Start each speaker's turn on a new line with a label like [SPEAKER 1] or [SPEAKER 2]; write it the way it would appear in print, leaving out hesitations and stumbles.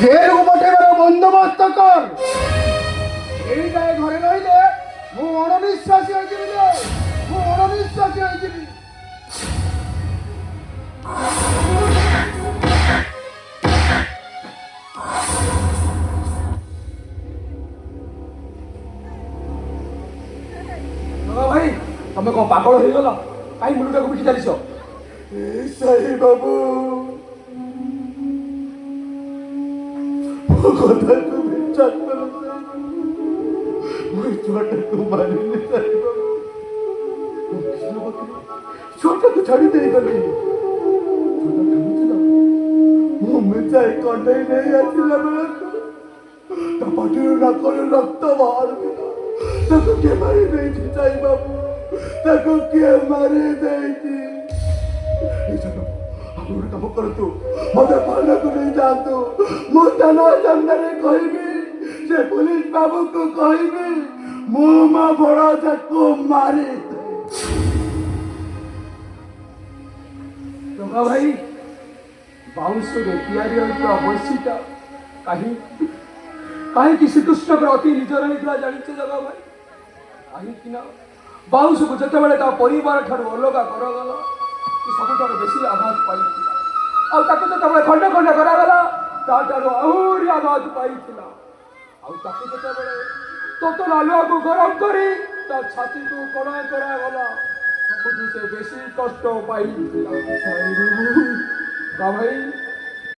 [SPEAKER 1] জেলକୁ ପଠେଇବାର ବନ୍ଦୋବସ୍ତ କର। ଏଇ ଯାଏ ଘରେ ରହିଲେ ମୁଁ ଅଣନିଶ୍ୱାସୀ ହୋଇଯିବି ରେ, ମୁଁ ଅଣନିଶ୍ୱାସୀ ହୋଇଯିବି।
[SPEAKER 2] ଭାଇ ତମେ କଣ ପାଗଳ ହେଇଗଲ? କାହିଁ ମୁଣ୍ଡଟାକୁ ବିକି ଚାଲିଛ?
[SPEAKER 1] ସାଇ ବାବୁ, ମୋ କଥାକୁ ବିଚାର କର। ମୁଁ ଏ ଛୁଆଟାକୁ ମାରିନି ସାଇ ବାବୁ। ଛୁଆଟାକୁ ଛାଡ଼ି ଦେଇଗଲି। ଛୁଆଟା ଖେଳୁଥିଲା, ମୁଁ ମିଚାଇ କଣ୍ଢେଇ ନେଇ ଆସିଲା ବେଳକୁ ତା ପାଟିରୁ ନାକରୁ ରକ୍ତ ବାହାରୁଥିଲା। ତାକୁ କିଏ ମାରି ଦେଇଛି ସାଇ ବାବୁ? ତାକୁ କିଏ ମାରି ଦେଇଛି? ଆପଣ ଗୋଟେ କାମ କରନ୍ତୁ, ମତେ ପାଲକୁ ନେଇ ଯାଆନ୍ତୁ। ମୁଁ ଥାନା ସାମ୍ନାରେ କହିବି, ସେ ପୁଲିସ ବାବୁକୁ କହିବି ମୁଁ ମୋ ବଡ଼ ଯାକୁ ମାରି।
[SPEAKER 2] ଜଗା ଭାଇ, ବାଉଁଶରେ ତିଆରି ହୋଇଥିବା ବଂଶୀଟା କାହିଁକି ଶ୍ରୀକୃଷ୍ଣଙ୍କର ଅତି ନିଜର ହେଇଥିଲା ଜାଣିଛ ଜଗା ଭାଇ? କାହିଁକି ନା ବାଉଁଶକୁ ଯେତେବେଳେ ତା ପରିବାର ଠାରୁ ଅଲଗା କରାଗଲା, ସେ ସବୁଠାରୁ ବେଶୀ ଆଘାତ ପାଇଥିଲା। ଆଉ ତାକୁ ଯେତେବେଳେ ଖଣ୍ଡ ଖଣ୍ଡ କରାଗଲା, ତାଠାରୁ ଆହୁରି ଆଘାତ ପାଇଥିଲା। ଆଉ ତାକୁ ଯେତେବେଳେ ତତଲା ଲୁହାକୁ ଗରମ କରି ତା ଛାତିକୁ କଣା କରାଗଲା, ସବୁଠୁ ସେ ବେଶୀ କଷ୍ଟ ପାଇଥିଲା। ଭାଇ